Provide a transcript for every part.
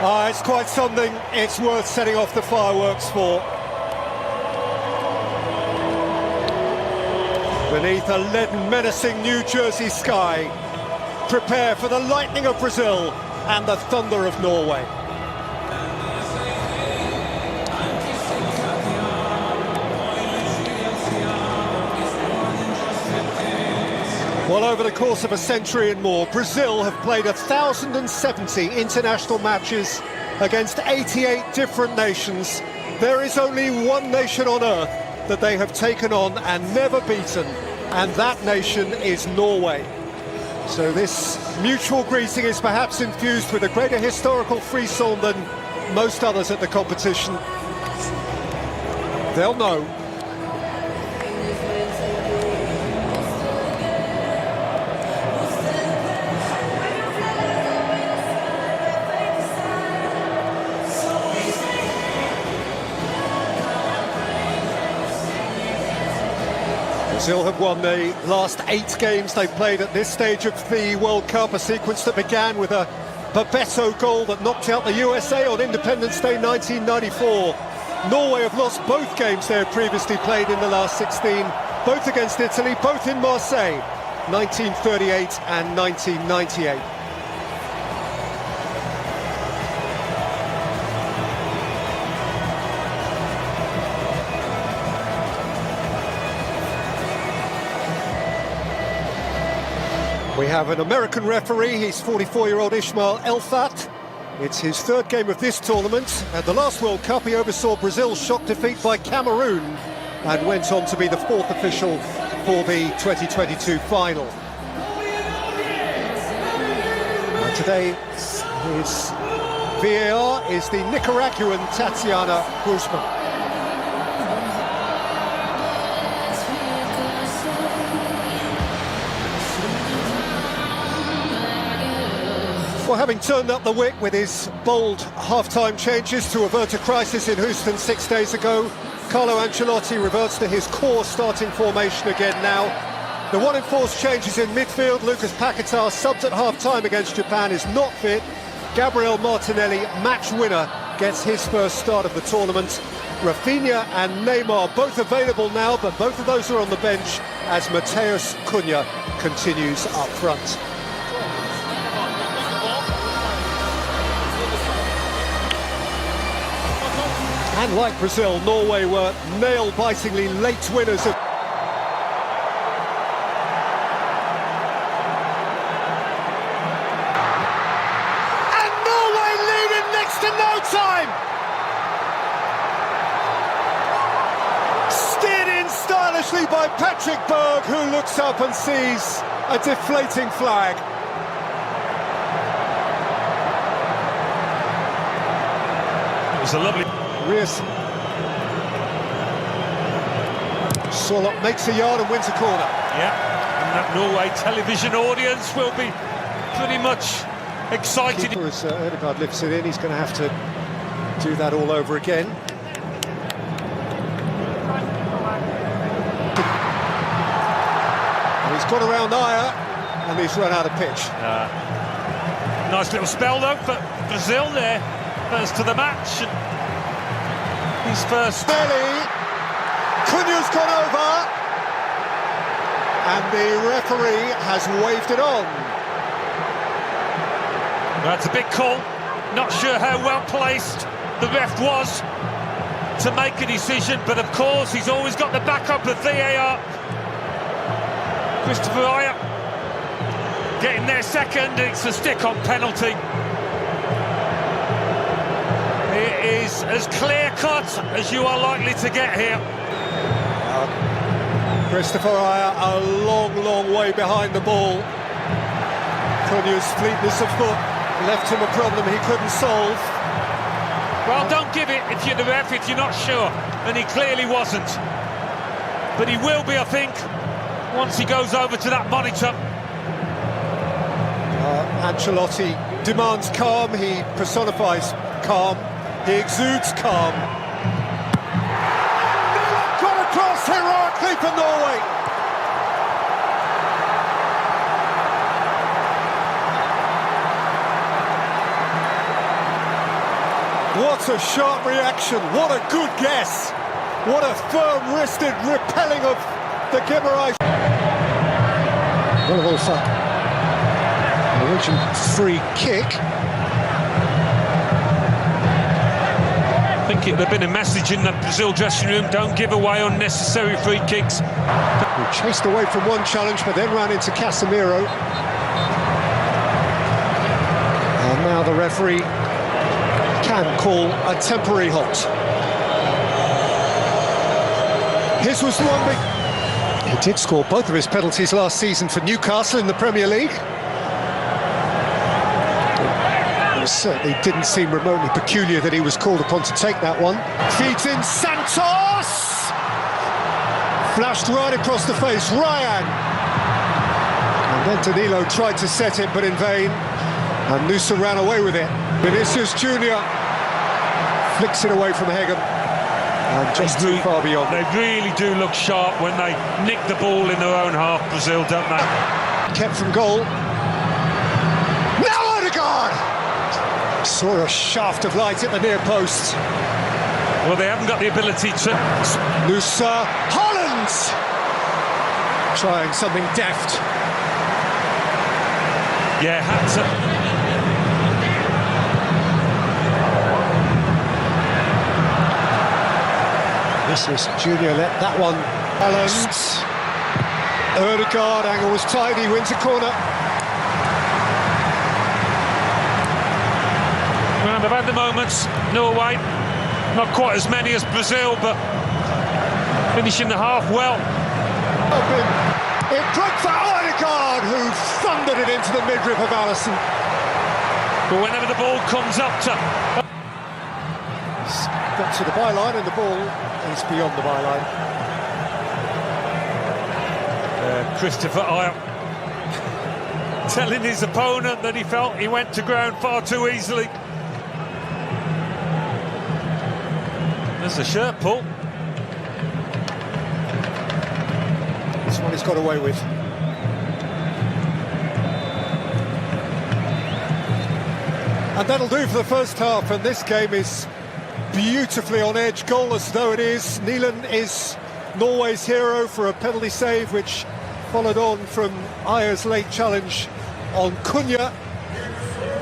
It's quite something. It's worth setting off the fireworks for. Beneath a leaden, menacing New Jersey sky, prepare for the lightning of Brazil and the thunder of Norway. Well, over the course of a century and more, Brazil have played 1,070 international matches against 88 different nations. There is only one nation on earth that they have taken on and never beaten, and that nation is Norway. So this mutual greeting is perhaps infused with a greater historical frisson than most others at the competition. They'll know. Brazil have won the last 8 games they've played at this stage of the World Cup, a sequence that began with a Bebeto goal that knocked out the USA on Independence Day 1994. Norway have lost both games they have previously played in the last 16, both against Italy, both in Marseille, 1938 and 1998. We have an American referee, he's 44-year-old Ismail Elfat. It's his 3rd game of this tournament. At the last World Cup, he oversaw Brazil's shock defeat by Cameroon and went on to be the 4th official for the 2022 final. And today, his VAR is the Nicaraguan Tatiana Guzman. Well, having turned up the wick with his bold half-time changes to avert a crisis in Houston 6 days ago, Carlo Ancelotti reverts to his core starting formation again now. The one enforced changes in midfield. Lucas Paquetá, subbed at half-time against Japan, is not fit. Gabriel Martinelli, match winner, gets his first start of the tournament. Rafinha and Neymar both available now, but both of those are on the bench as Mateus Cunha continues up front. And like Brazil, Norway were nail-bitingly late winners of... And Norway lead in next to no time! Steered in stylishly by Patrick Berg, who looks up and sees a deflating flag. It was a lovely... Solot makes a yard and wins a corner. Yeah, and that Norway television audience will be pretty much excited. Keeper, as Ødegaard lifts it in, he's going to have to do that all over again. And he's got around Ayer, and he's run out of pitch. Nice little spell though for Brazil there, first to the match. He's first. Belly, Cunha's gone over, and the referee has waved it on. That's a big call. Not sure how well placed the ref was to make a decision, but of course he's always got the backup of VAR. Christopher Ayer getting their second. It's a stick-on penalty. It is as clear-cut as you are likely to get here. Christopher Ayer a long way behind the ball. Cunha's fleetness of foot left him a problem he couldn't solve. Well, don't give it if you're the ref, if you're not sure, and he clearly wasn't. But he will be, I think, once he goes over to that monitor. Ancelotti demands calm, he personifies calm. He exudes calm. Got across heroically for Norway. What a sharp reaction, what a good guess. What a firm-wristed repelling of the Guimarães. Relive, Norwegian free kick. I think it would have been a message in the Brazil dressing room, don't give away unnecessary free kicks. He chased away from one challenge, but then ran into Casemiro. And now the referee can call a temporary halt. His was the one big... He did score both of his penalties last season for Newcastle in the Premier League. It certainly didn't seem remotely peculiar that he was called upon to take that one. Feeds in Santos! Flashed right across the face, Ryan! And then Danilo tried to set it, but in vain. And Nusa ran away with it. Vinicius Junior flicks it away from Hegem. And just too far beyond. They really do look sharp when they nick the ball in their own half, Brazil, don't they? Kept from goal. Now Odegaard! Saw a shaft of light at the near post. Well, they haven't got the ability to... Nusa, Holland! Trying something deft. Yeah, had to... Vinicius Junior let that one balance. Odegaard, angle was tight, he wins a corner. Well, they've had the moments, Norway, not quite as many as Brazil, but finishing the half well. It broke for Odegaard, who thundered it into the midriff of Alisson. But whenever the ball comes up to... Got to the byline and the ball is beyond the byline. Christopher Isle telling his opponent that he felt he went to ground far too easily. There's a shirt pull. This one he's got away with. And that'll do for the first half, and this game is beautifully on edge, goalless though it is. Neelan is Norway's hero for a penalty save, which followed on from Ayer's late challenge on Cunha.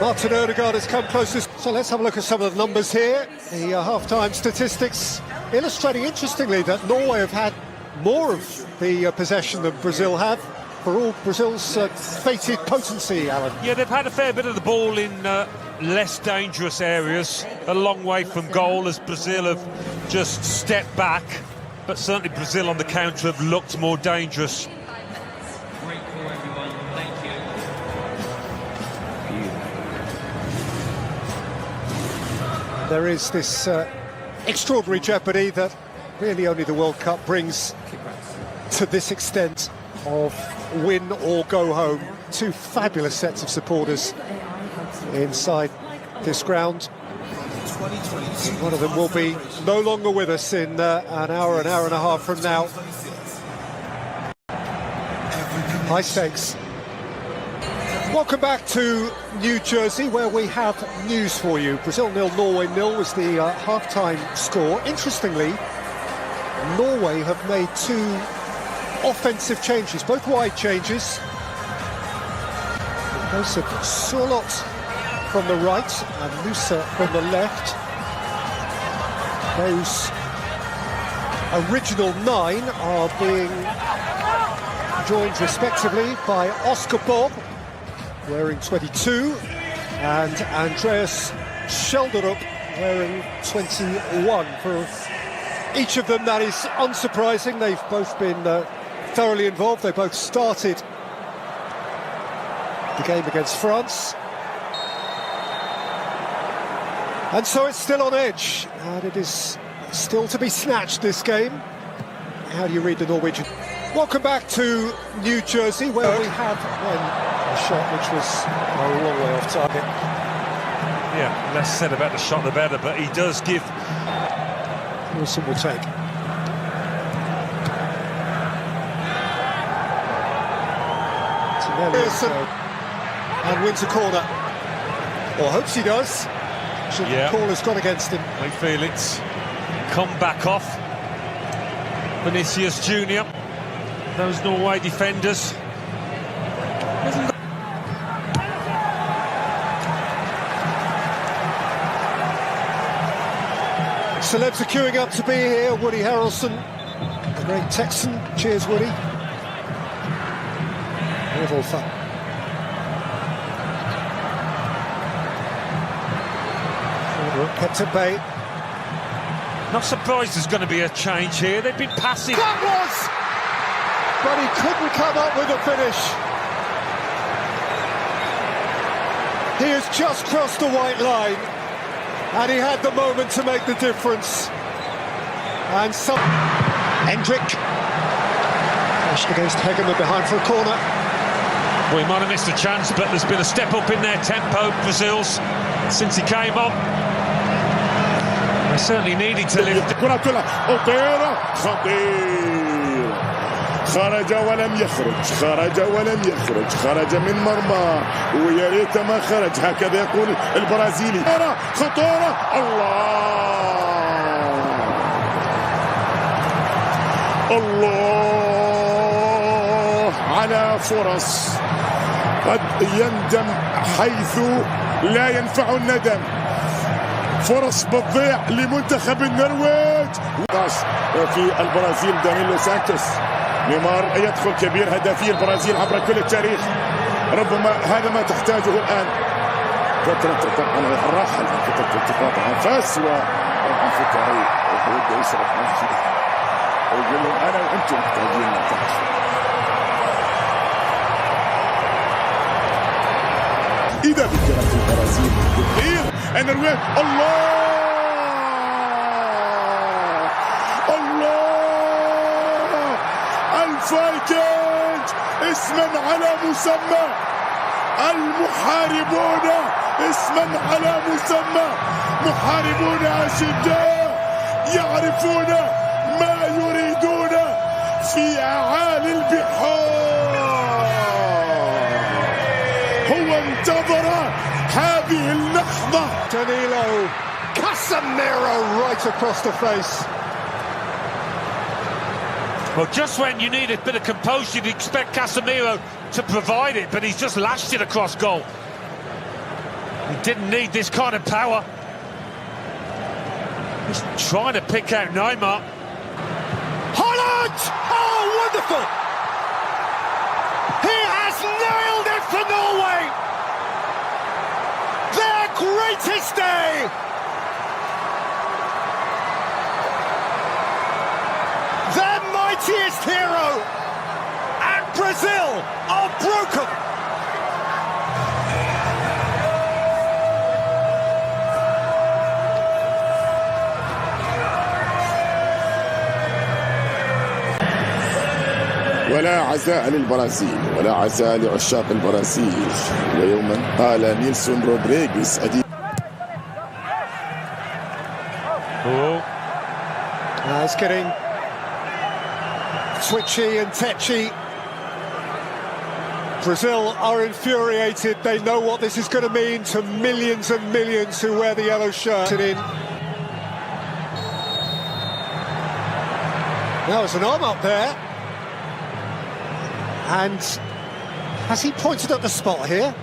Martin Odegaard has come closest. So let's have a look at some of the numbers here. The half-time statistics illustrating interestingly that Norway have had more of the possession than Brazil have, for all Brazil's fated potency, Alan. Yeah, they've had a fair bit of the ball in less dangerous areas, a long way from goal, as Brazil have just stepped back. But certainly Brazil on the counter have looked more dangerous. Great call, everyone. Thank you. There is this extraordinary jeopardy that really only the World Cup brings to this extent of win or go home. Two fabulous sets of supporters inside this ground. One of them will be no longer with us in an hour and a half from now. High stakes. Welcome back to New Jersey, where we have news for you. Brazil 0, Norway 0 was the half-time score. Interestingly, Norway have made two offensive changes, both wide changes. Those of Surlot from the right and Nusa from the left. Those original 9 are being joined respectively by Oscar Bob, wearing 22, and Andreas Schelderup, wearing 21. For each of them, that is unsurprising. They've both been thoroughly involved. They both started the game against France. And so it's still on edge, and it is still to be snatched, this game. How do you read the Norwegian? Welcome back to New Jersey, where we have a shot which was a long way off target. Yeah, less said about the shot the better, but he does give... Wilson will take. Wilson, and wins a corner, or hopes he does. challenge, and Yeah. the call has gone against him. They feel it's come back off. Vinicius Junior, those Norway defenders. Celebs are queuing up to be here. Woody Harrelson, the great Texan. Cheers, Woody. Revolver. Kept at bay. Not surprised there's going to be a change here. They've been passive. That was! But he couldn't come up with a finish. He has just crossed the white line, and he had the moment to make the difference. And some... Hendrick. Pushed against Hegeman behind for a corner. Well, he might have missed a chance, but there's been a step up in their tempo, Brazil's, since he came on. They certainly needed to lift. كرة أطيرة خطير، خرج ولم يخرج، خرج ولم يخرج، خرج من مرمى ويا ريت ما خرج، هكذا يقول البرازيلي. خطورة الله على فرص قد يندم حيث لا ينفع الندم. فرص بتضيع لمنتخب النرويج. في البرازيل دانيلو سانتوس، نيمار يدخل كبير هدافي البرازيل عبر كل التاريخ، ربما هذا ما تحتاجه الآن. فترة طبعا الراحة فترة التقاط أنفاس وربما فكري وبده يشرب نفسه ويقول لهم أنا وأنتم محتاجين نتعش. إذا بكرة البرازيل كثير النرويج. الله الله الفايكنج اسما على مسمى، المحاربون اسما على مسمى، محاربون أشداء يعرفون ما يريدون في أعالي البحار. هو انتظر هذه اللحظة. Danilo, Casemiro right across the face. Well, just when you need a bit of composure, you'd expect Casemiro to provide it, but he's just lashed it across goal. He didn't need this kind of power. He's trying to pick out Neymar. Holland! Oh, wonderful! He has nailed it for Norway! Their greatest day! Their mightiest hero! And Brazil are broken! ولا عزاء للبرازيل، ولا عزاء لعشاق البرازيل. ويوما قال نيلسون رودريغيز It's getting twitchy and tetchy. Brazil are infuriated. They know what this is going to mean to millions and millions who wear the yellow shirt. Now there's an arm up there. And has he pointed at the spot here?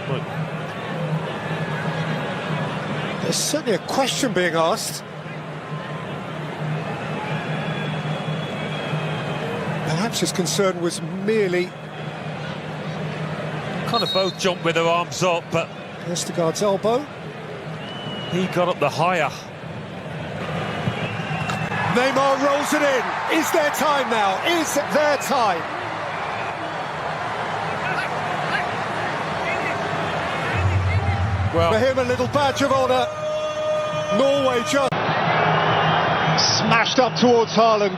Look. There's certainly a question being asked. Perhaps his concern was merely... Kind of both jumped with their arms up, but Vestergaard's elbow. he got up the higher. Neymar rolls it in. Is there time now? Is there time? Well, For him, a little badge of honour. Norway just smashed up towards Haaland.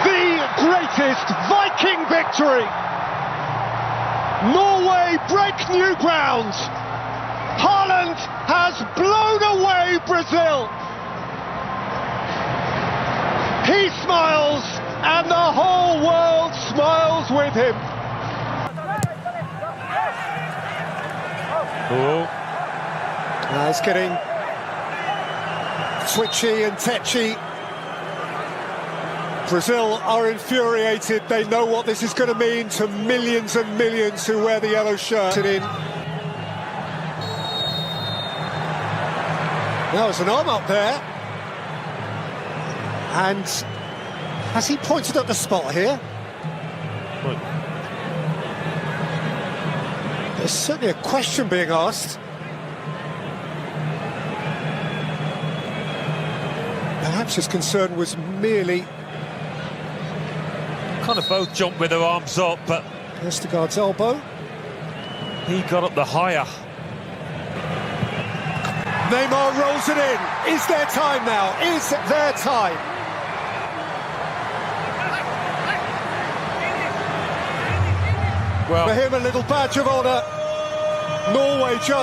The greatest Viking victory. Norway break new ground. Haaland has blown away Brazil. He smiles, and the whole world smiles with him. Oh, It's getting twitchy and tetchy. Brazil are infuriated. They know what this is going to mean to millions and millions who wear the yellow shirt. Now there's an arm up there. And has he pointed at the spot here? right. There's certainly a question being asked. Perhaps his concern was merely Kind of both jumped with their arms up, but Vestergaard's elbow. he got up the higher. Neymar rolls it in. Is there time now? Is there time? Well, For him, a little badge of honour. Norway just